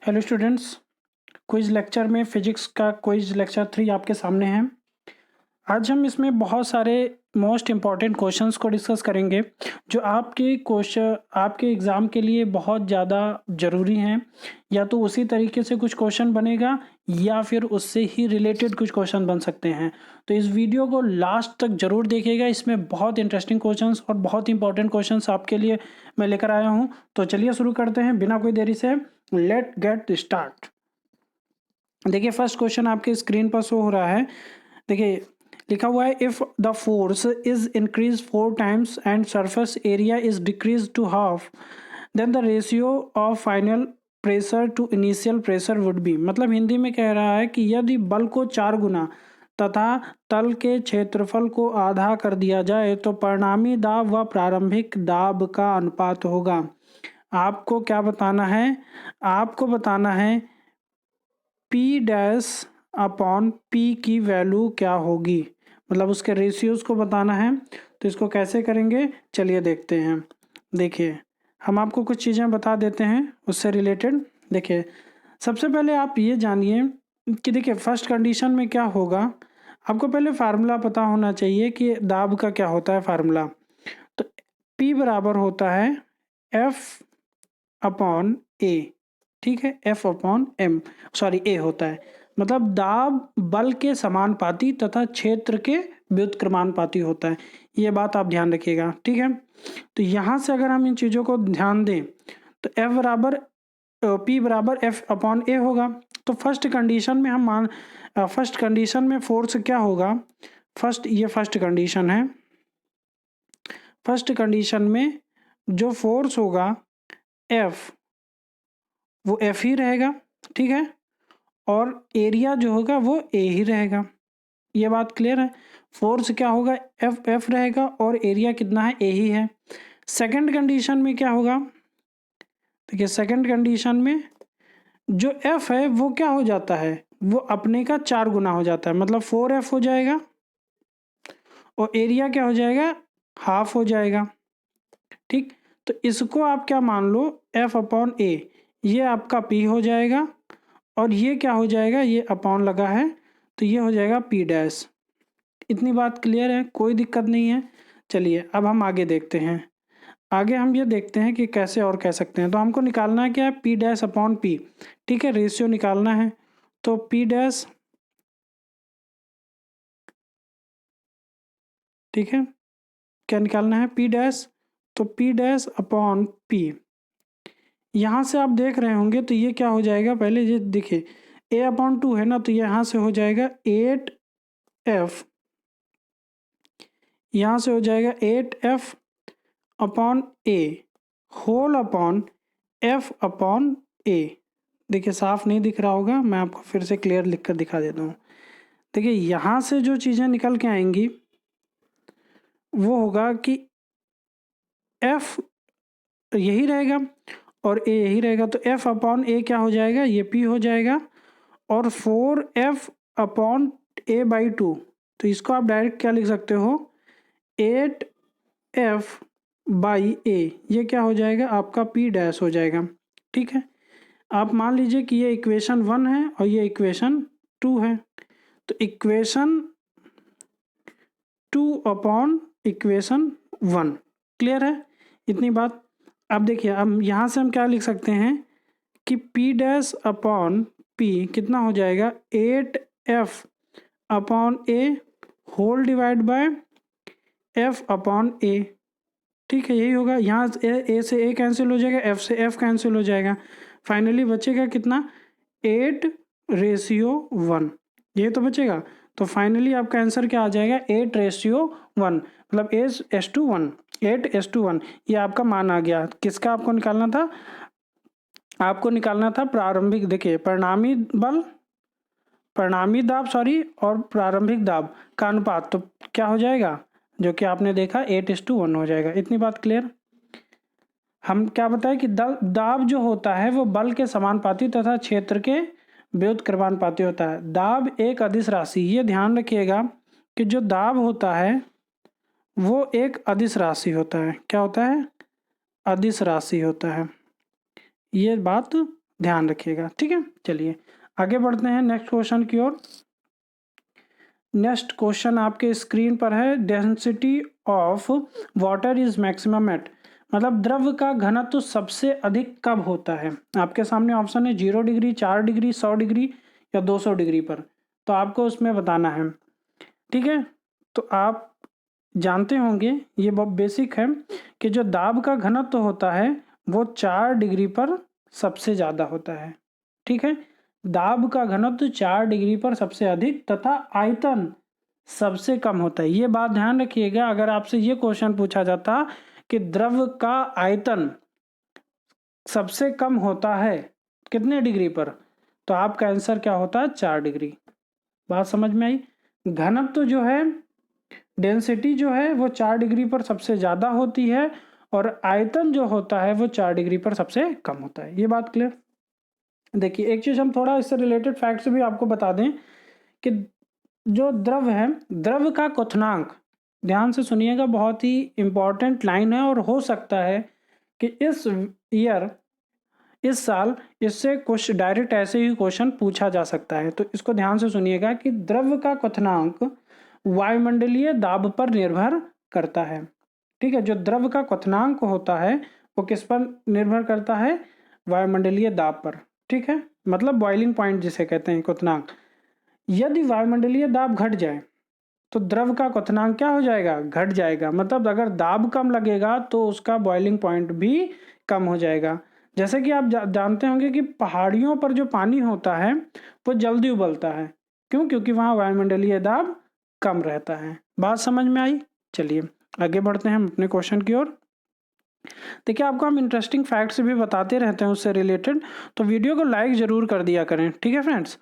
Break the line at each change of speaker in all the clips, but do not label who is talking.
Hello students, quiz lecture में physics का quiz lecture 3 आपके सामने है। आज हम इसमें बहुत सारे मोस्ट इम्पॉर्टेंट क्वेश्चंस को डिस्कस करेंगे जो आपके एग्ज़ाम के लिए बहुत ज़्यादा ज़रूरी हैं। या तो उसी तरीके से कुछ क्वेश्चन बनेगा या फिर उससे ही रिलेटेड कुछ क्वेश्चन बन सकते हैं। तो इस वीडियो को लास्ट तक ज़रूर देखिएगा, इसमें बहुत इंटरेस्टिंग क्वेश्चंस और बहुत इंपॉर्टेंट क्वेश्चंस आपके लिए मैं लेकर आया हूँ। तो चलिए शुरू करते हैं बिना कोई देरी से। Let get start. देखिए फर्स्ट क्वेश्चन आपके स्क्रीन पर शो हो रहा है। देखिए लिखा हुआ है, if the force is increase 4 times and surface area is decrease to half, then the ratio of final pressure to initial pressure would be. मतलब हिंदी में कह रहा है कि यदि बल को 4 गुना तथा तल के क्षेत्रफल को आधा कर दिया जाए तो परिणामी दाब व प्रारंभिक दाब का अनुपात होगा। आपको क्या बताना है? आपको बताना है पी डैश अपॉन पी की वैल्यू क्या होगी, मतलब उसके रेशियोज को बताना है। तो इसको कैसे करेंगे चलिए देखते हैं। देखिए हम आपको कुछ चीज़ें बता देते हैं उससे रिलेटेड। देखिए सबसे पहले आप ये जानिए कि देखिए फर्स्ट कंडीशन में क्या होगा। आपको पहले फार्मूला पता होना चाहिए कि दाब का क्या होता है फार्मूला। तो P बराबर होता है F अपॉन ए, ठीक है, F अपॉन एम, सॉरी ए होता है। मतलब दाब बल के समानुपाती तथा क्षेत्र के व्युत्क्रमानुपाती होता है। ये बात आप ध्यान रखिएगा, ठीक है। तो यहाँ से अगर हम इन चीज़ों को ध्यान दें तो F बराबर P बराबर F अपॉन ए होगा। तो फर्स्ट कंडीशन में फर्स्ट कंडीशन में फोर्स क्या होगा? ये फर्स्ट कंडीशन है। फर्स्ट कंडीशन में जो फोर्स होगा F, वो F ही रहेगा, ठीक है। और एरिया जो होगा वो ए ही रहेगा। ये बात क्लियर है। फोर्स क्या होगा? एफ रहेगा और एरिया कितना है? ए ही है। सेकंड कंडीशन में क्या होगा? देखिए सेकंड कंडीशन में जो एफ है वो क्या हो जाता है? वो अपने का 4 गुना हो जाता है, मतलब 4F हो जाएगा। और एरिया क्या हो जाएगा? हाफ हो जाएगा, ठीक। तो इसको आप क्या मान लो, F अपॉन ए, ये आपका P हो जाएगा। और ये क्या हो जाएगा? ये अपॉन लगा है तो ये हो जाएगा P डैश। इतनी बात क्लियर है, कोई दिक्कत नहीं है। चलिए अब हम आगे देखते हैं। आगे हम ये देखते हैं कि कैसे और कह सकते हैं। तो हमको निकालना है क्या है? P डैश अपॉन P, ठीक है, रेशियो निकालना है। तो P डैश, ठीक है, क्या निकालना है? P dash. तो P डैश अपॉन P, यहाँ से आप देख रहे होंगे तो ये क्या हो जाएगा? पहले ये देखिए A अपॉन 2 है ना, तो यहाँ से हो जाएगा 8F, यहाँ से हो जाएगा 8F upon A whole upon F upon ए। देखिए साफ नहीं दिख रहा होगा, मैं आपको फिर से क्लियर लिख कर दिखा देता हूँ। देखिए यहाँ से जो चीज़ें निकल के आएंगी वो होगा कि F यही रहेगा और A यही रहेगा। तो F अपॉन ए क्या हो जाएगा? ये P हो जाएगा। और 4F अपॉन A/2, तो इसको आप डायरेक्ट क्या लिख सकते हो? 8F बाई ए, ये क्या हो जाएगा? आपका P डैश हो जाएगा, ठीक है। आप मान लीजिए कि ये इक्वेशन 1 है और ये इक्वेशन 2 है। तो इक्वेशन 2 अपॉन इक्वेशन 1, क्लियर है इतनी बात। अब देखिए अब यहाँ से हम क्या लिख सकते हैं कि P डैश अपॉन P कितना हो जाएगा? 8F upon A whole divide by F upon A, ठीक है, यही होगा। यहाँ ए से ए कैंसिल हो जाएगा, F से F कैंसिल हो जाएगा। फाइनली बचेगा कितना? 8:1, ये तो बचेगा। तो फाइनली आपका आंसर क्या आ जाएगा? 8:1, मतलब 8:1, 8:1। ये आपका मान आ गया। किसका आपको निकालना था? आपको निकालना था प्रारंभिक, देखिए परिणामी दाब और प्रारंभिक दाब का अनुपात। तो क्या हो जाएगा? जो कि आपने देखा 8:1 हो जाएगा। इतनी बात क्लियर। हम क्या बताएं कि दाब जो होता है वो बल के समानुपाती तथा क्षेत्र के व्युत्क्रमानुपाती होता है। दाब एक अदिश राशि, ये ध्यान रखिएगा कि जो दाब होता है वो एक अदिश राशि होता है। क्या होता है? अदिश राशि होता है। ये बात ध्यान रखिएगा, ठीक है। चलिए आगे बढ़ते हैं नेक्स्ट क्वेश्चन की ओर। नेक्स्ट क्वेश्चन आपके स्क्रीन पर है, density of water is maximum at, मतलब द्रव का घनत्व सबसे अधिक कब होता है। आपके सामने ऑप्शन है 0 डिग्री, 4 डिग्री, 100 डिग्री या 200 डिग्री पर, तो आपको उसमें बताना है, ठीक है। तो आप जानते होंगे, ये बहुत बेसिक है, कि जो दाब का घनत्व होता है वो 4 डिग्री पर सबसे ज़्यादा होता है, ठीक है। दाब का घनत्व 4 डिग्री पर सबसे अधिक तथा आयतन सबसे कम होता है। ये बात ध्यान रखिएगा, अगर आपसे ये क्वेश्चन पूछा जाता कि द्रव का आयतन सबसे कम होता है कितने डिग्री पर, तो आपका आंसर क्या होता है, 4 डिग्री। बात समझ में आई। घनत्व जो है, डेंसिटी जो है वो 4 डिग्री पर सबसे ज़्यादा होती है और आयतन जो होता है वो 4 डिग्री पर सबसे कम होता है। ये बात क्लियर। देखिए एक चीज़ हम थोड़ा इससे रिलेटेड फैक्ट्स भी आपको बता दें कि जो द्रव है, द्रव का क्वथनांक, ध्यान से सुनिएगा, बहुत ही इंपॉर्टेंट लाइन है और हो सकता है कि इस साल इससे कुछ डायरेक्ट ऐसे ही क्वेश्चन पूछा जा सकता है। तो इसको ध्यान से सुनिएगा कि द्रव का क्वथनांक वायुमंडलीय दाब पर निर्भर करता है, ठीक है। जो द्रव का क्वथनांक होता है वो किस पर निर्भर करता है, वायुमंडलीय दाब पर, ठीक है, मतलब बॉइलिंग पॉइंट जिसे कहते हैं क्वथनांक। यदि वायुमंडलीय दाब घट जाए तो द्रव का क्वथनांक क्या हो जाएगा, घट जाएगा। मतलब अगर दाब कम लगेगा तो उसका बॉइलिंग पॉइंट भी कम हो जाएगा। जैसे कि आप जानते होंगे कि पहाड़ियों पर जो पानी होता है वो जल्दी उबलता है, क्यों, क्योंकि वहाँ वायुमंडलीय दाब कम रहता है। बात समझ में आई। चलिए आगे बढ़ते हैं हम अपने क्वेश्चन की ओर। देखिए आपको हम इंटरेस्टिंग फैक्ट्स भी बताते रहते हैं उससे रिलेटेड, तो वीडियो को लाइक जरूर कर दिया करें, ठीक है फ्रेंड्स।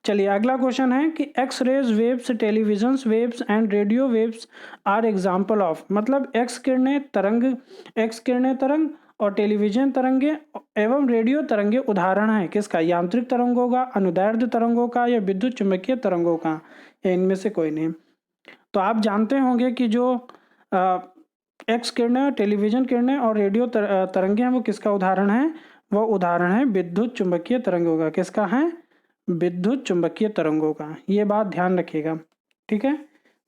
चलिए अगला क्वेश्चन है कि X rays waves, television waves and radio waves are example of, मतलब एक्स किरणें तरंग और टेलीविजन तरंगे एवं रेडियो तरंगे उदाहरण है किसका, यांत्रिक तरंगों का, अनुदैर्ध्य तरंगों का या विद्युत चुंबकीय तरंगों का, या इनमें से कोई नहीं। तो आप जानते होंगे कि जो एक्स किरणें, टेलीविजन किरणें और रेडियो तरंगे हैं वो किसका उदाहरण है, वो उदाहरण है विद्युत चुंबकीय तरंगों का। किसका है, विद्युत चुंबकीय तरंगों का। ये बात ध्यान रखिएगा, ठीक है।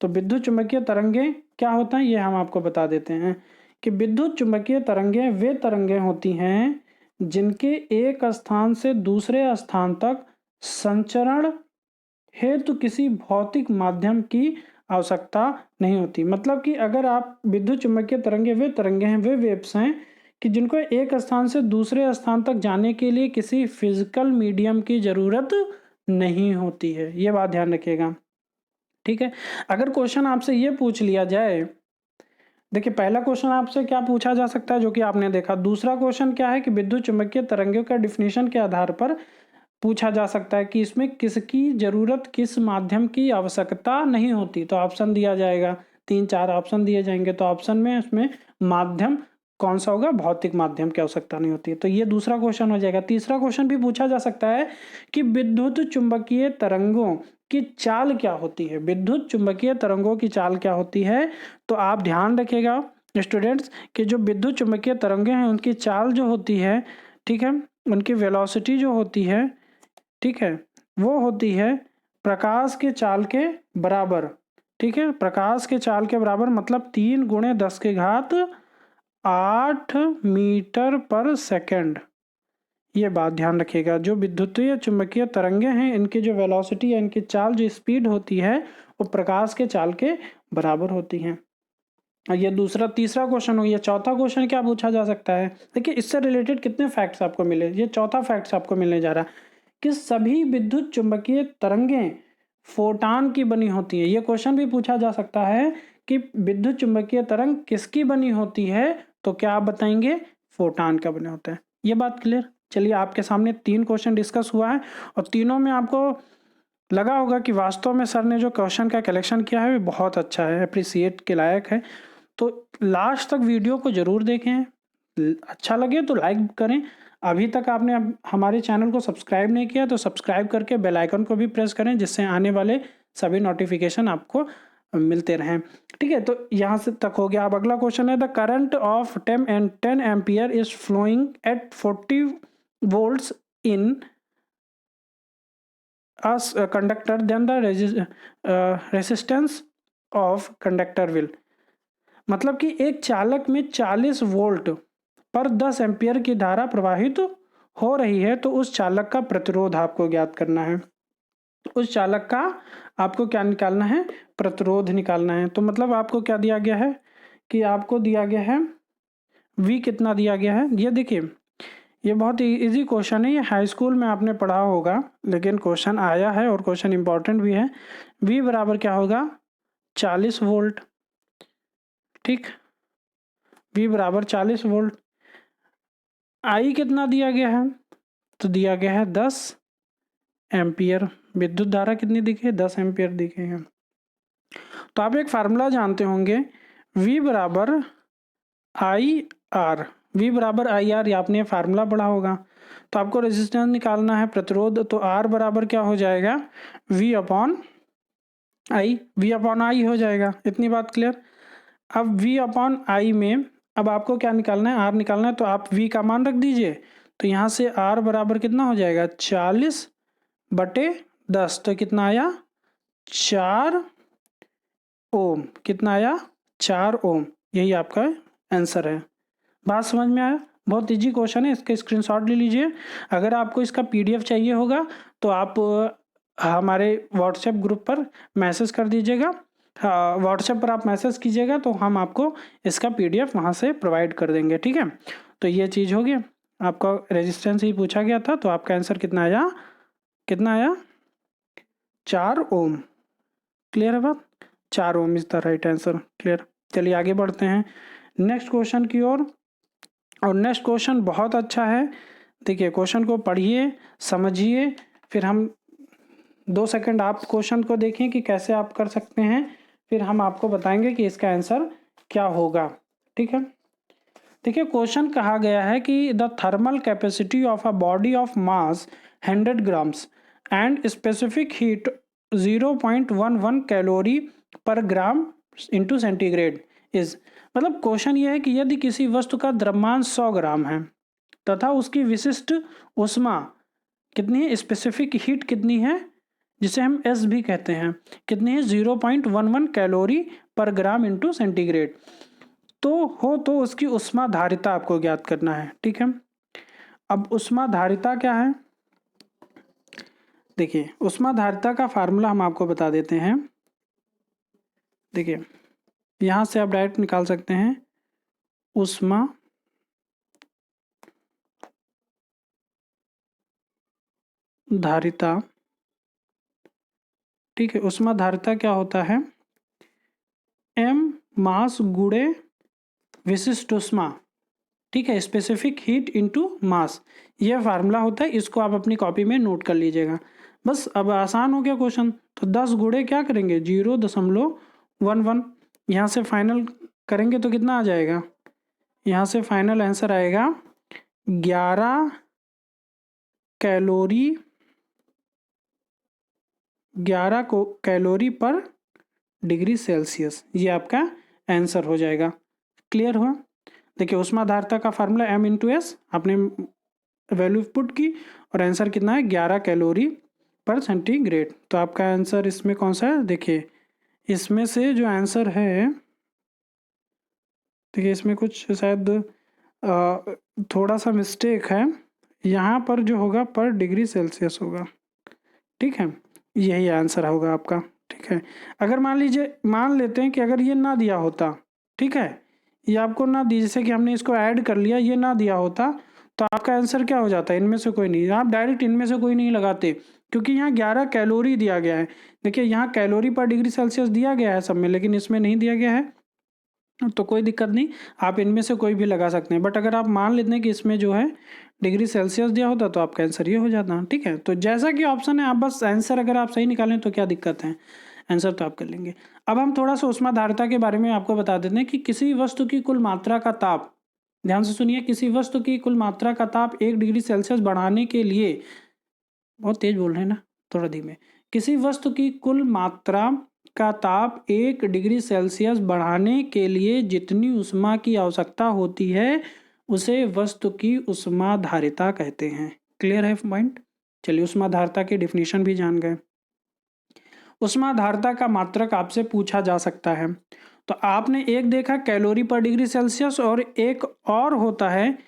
तो विद्युत चुंबकीय तरंगे क्या होता है ये हम आपको बता देते हैं कि विद्युत चुंबकीय तरंगे वे तरंगे होती हैं जिनके एक स्थान से दूसरे स्थान तक संचरण हेतु किसी भौतिक माध्यम की आवश्यकता नहीं होती। मतलब कि अगर आप विद्युत चुंबकीय तरंगे वे तरंगे हैं, वे वेव्स हैं कि जिनको एक स्थान से दूसरे स्थान तक जाने के लिए किसी फिजिकल मीडियम की जरूरत नहीं होती है। ये बात ध्यान रखिएगा, ठीक है। अगर क्वेश्चन आपसे ये पूछ लिया जाए, देखिए पहला क्वेश्चन आपसे क्या पूछा जा सकता है जो कि आपने देखा, दूसरा क्वेश्चन क्या है कि विद्युत चुंबकीय तरंगों का डिफिनेशन के आधार पर पूछा जा सकता है कि इसमें किसकी जरूरत, किस माध्यम की आवश्यकता नहीं होती, तो ऑप्शन दिया जाएगा, 3-4 ऑप्शन दिए जाएंगे, तो ऑप्शन में इसमें माध्यम कौन सा होगा, भौतिक माध्यम की आवश्यकता नहीं होती है। तो ये दूसरा क्वेश्चन हो जाएगा। तीसरा क्वेश्चन भी पूछा जा सकता है कि विद्युत चुंबकीय तरंगों की चाल क्या होती है, विद्युत चुंबकीय तरंगों की चाल क्या होती है। तो आप ध्यान रखिएगा स्टूडेंट्स कि जो विद्युत चुंबकीय तरंगे हैं उनकी चाल जो होती है, ठीक है, उनकी वेलोसिटी जो होती है, ठीक है, वो होती है प्रकाश के चाल के बराबर, ठीक है, प्रकाश के चाल के बराबर, मतलब 3 × 10⁸ मीटर पर सेकंड। ये बात ध्यान रखिएगा। जो विद्युतीय चुंबकीय तरंगे हैं इनकी जो वेलोसिटी या इनकी चाल, जो स्पीड होती है वो प्रकाश के चाल के बराबर होती है। ये तीसरा क्वेश्चन हो गया। चौथा क्वेश्चन क्या पूछा जा सकता है, देखिए इससे रिलेटेड कितने फैक्ट्स आपको मिले, ये चौथा फैक्ट्स आपको मिलने जा रहा है कि सभी विद्युत चुंबकीय तरंगें फोटान की बनी होती है। ये क्वेश्चन भी पूछा जा सकता है कि विद्युत चुंबकीय तरंग किसकी बनी होती है, तो क्या आप बताएंगे, फोटान का बने होता है। ये बात क्लियर। चलिए आपके सामने 3 क्वेश्चन डिस्कस हुआ है और तीनों में आपको लगा होगा कि वास्तव में सर ने जो क्वेश्चन का कलेक्शन किया है वो बहुत अच्छा है, अप्रिसिएट के लायक है। तो लास्ट तक वीडियो को जरूर देखें, अच्छा लगे तो लाइक करें। अभी तक आपने हमारे चैनल को सब्सक्राइब नहीं किया तो सब्सक्राइब करके बेल आइकन को भी प्रेस करें जिससे आने वाले सभी नोटिफिकेशन आपको मिलते रहें, ठीक है। तो यहाँ से तक हो गया। अब अगला क्वेश्चन है, the current of 10 ampere is flowing at 40 volts in conductor then the resistance of conductor will. मतलब कि एक चालक में 40 वोल्ट पर 10 एम्पियर की धारा प्रवाहित हो रही है, तो उस चालक का प्रतिरोध आपको ज्ञात करना है। उस चालक का आपको क्या निकालना है? प्रतिरोध निकालना है। तो मतलब आपको क्या दिया गया है कि आपको दिया गया है V कितना दिया गया है। ये देखिए, ये बहुत ही इजी क्वेश्चन है, ये हाई स्कूल में आपने पढ़ा होगा, लेकिन क्वेश्चन आया है और क्वेश्चन इंपॉर्टेंट भी है। V बराबर क्या होगा? 40 वोल्ट। ठीक, V बराबर 40 वोल्ट। I कितना दिया गया है? तो दिया गया है 10 एम्पियर। विद्युत धारा कितनी दिखी है? 10 एम्पियर दिखे हैं। तो आप एक फार्मूला जानते होंगे, V बराबर आई आर। V बराबर आई आर, ये आपने फार्मूला पढ़ा होगा। तो आपको रेजिस्टेंस निकालना है, प्रतिरोध। तो R बराबर क्या हो जाएगा? V upon I. V upon I हो जाएगा। इतनी बात क्लियर। अब V अपॉन आई में अब आपको क्या निकालना है? R निकालना है। तो आप V का मान रख दीजिए। तो यहाँ से R बराबर कितना हो जाएगा? 40/10। तो कितना आया? 4 ओम। कितना आया? 4 ओम। यही आपका आंसर है। बात समझ में आया? बहुत इजी क्वेश्चन है, इसका स्क्रीनशॉट ले लीजिए। अगर आपको इसका PDF चाहिए होगा तो आप हमारे व्हाट्सएप ग्रुप पर मैसेज कर दीजिएगा। व्हाट्सएप पर आप मैसेज कीजिएगा तो हम आपको इसका PDF वहाँ से प्रोवाइड कर देंगे। ठीक है, तो ये चीज़ हो गया। आपका रेजिस्टेंस ही पूछा गया था, तो आपका आंसर कितना आया? कितना आया? 4 ओम। क्लियर है बात? 4 ohm is the right answer. Clear. चलिए आगे बढ़ते हैं नेक्स्ट क्वेश्चन की ओर। और नेक्स्ट क्वेश्चन बहुत अच्छा है। देखिए, क्वेश्चन को पढ़िए, समझिए, फिर हम 2 सेकंड आप क्वेश्चन को देखें कि कैसे आप कर सकते हैं, फिर हम आपको बताएंगे कि इसका आंसर क्या होगा। ठीक है, देखिए क्वेश्चन कहा गया है कि the thermal capacity of a body of mass 100 grams and specific heat 0.11 calorie पर ग्राम इंटू सेंटीग्रेड इज। मतलब क्वेश्चन ये है कि यदि किसी वस्तु का द्रव्यमान 100 ग्राम है तथा उसकी विशिष्ट ऊष्मा कितनी है, स्पेसिफिक हीट कितनी है, जिसे हम एस भी कहते हैं, कितनी है? 0.11 कैलोरी पर ग्राम इंटू सेंटीग्रेड। तो उसकी ऊष्मा धारिता आपको ज्ञात करना है। ठीक है, अब ऊष्मा धारिता क्या है? देखिए, ऊष्मा धारिता का फार्मूला हम आपको बता देते हैं। देखिए, यहाँ से आप डायरेक्ट निकाल सकते हैं ऊष्मा धारिता। ठीक है, ऊष्मा धारिता क्या होता है? m मास गुणे विशिष्ट ऊष्मा। ठीक है, स्पेसिफिक हीट इनटू मास, ये फार्मूला होता है। इसको आप अपनी कॉपी में नोट कर लीजिएगा। बस अब आसान हो गया क्वेश्चन। तो 10 गुणे क्या करेंगे? 0.11। यहाँ से फाइनल करेंगे तो कितना आ जाएगा? यहाँ से फाइनल आंसर आएगा 11 कैलोरी, 11 कैलोरी पर डिग्री सेल्सियस। ये आपका आंसर हो जाएगा। क्लियर हुआ? देखिए, ऊष्मा धारिता का फार्मूला m इंटू एस, आपने वैल्यू पुट की और आंसर कितना है? 11 कैलोरी पर सेंटीग्रेड। तो आपका आंसर इसमें कौन सा है? देखिए, इसमें से जो आंसर है, देखिए इसमें कुछ शायद थोड़ा सा मिस्टेक है। यहाँ पर जो होगा पर डिग्री सेल्सियस होगा। ठीक है, यही आंसर होगा आपका। ठीक है, अगर मान लेते हैं कि अगर ये ना दिया होता, ठीक है, ये आपको ना दी, जैसे कि हमने इसको ऐड कर लिया, ये ना दिया होता, तो आपका आंसर क्या हो जाता है? इनमें से कोई नहीं। आप डायरेक्ट इनमें से कोई नहीं लगाते, क्योंकि यहाँ 11 कैलोरी दिया गया है। देखिए, यहाँ कैलोरी पर डिग्री सेल्सियस दिया गया है सब में, लेकिन इसमें नहीं दिया गया है, तो कोई दिक्कत नहीं, आप इनमें से कोई भी लगा सकते हैं। बट अगर आप मान लेते हैं कि इसमें जो है डिग्री सेल्सियस दिया होता, तो आपका आंसर ये हो जाता। ठीक है, तो जैसा कि ऑप्शन है, आप बस आंसर अगर आप सही निकालें तो क्या दिक्कत है, आंसर तो आप कर लेंगे। अब हम थोड़ा सा ऊष्मा धारिता के बारे में आपको बता देते हैं कि किसी वस्तु की कुल मात्रा का ताप, ध्यान से सुनिए, किसी वस्तु की कुल मात्रा का ताप 1 डिग्री सेल्सियस बढ़ाने के लिए, बहुत तेज बोल रहे हैं ना, थोड़ा धीमे। किसी वस्तु की कुल मात्रा का ताप 1 डिग्री सेल्सियस बढ़ाने के लिए जितनी ऊष्मा की आवश्यकता होती है, उसे वस्तु की ऊष्मा धारिता कहते हैं। क्लियर है पॉइंट? चलिए ऊष्माधारता की डिफिनीशन भी जान गए। ऊष्माधारता का मात्रक आपसे पूछा जा सकता है। तो आपने एक देखा कैलोरी पर डिग्री सेल्सियस, और एक और होता है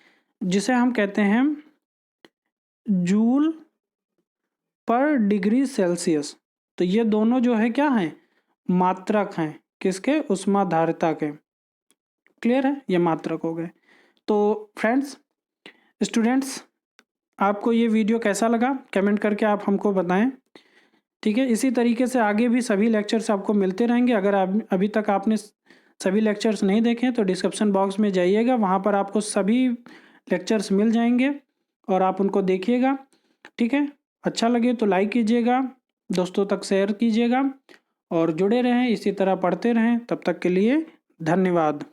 जिसे हम कहते हैं जूल पर डिग्री सेल्सियस। तो ये दोनों जो है क्या हैं, मात्रक हैं किसके, ऊष्माधारता के। क्लियर है, ये मात्रक हो गए। तो फ्रेंड्स, स्टूडेंट्स, आपको ये वीडियो कैसा लगा कमेंट करके आप हमको बताएं। ठीक है, इसी तरीके से आगे भी सभी लेक्चर्स आपको मिलते रहेंगे। अगर आप अभी तक आपने सभी लेक्चर्स नहीं देखे तो डिस्क्रिप्शन बॉक्स में जाइएगा, वहाँ पर आपको सभी लेक्चर्स मिल जाएंगे और आप उनको देखिएगा। ठीक है, अच्छा लगे तो लाइक कीजिएगा, दोस्तों तक शेयर कीजिएगा और जुड़े रहें, इसी तरह पढ़ते रहें। तब तक के लिए धन्यवाद।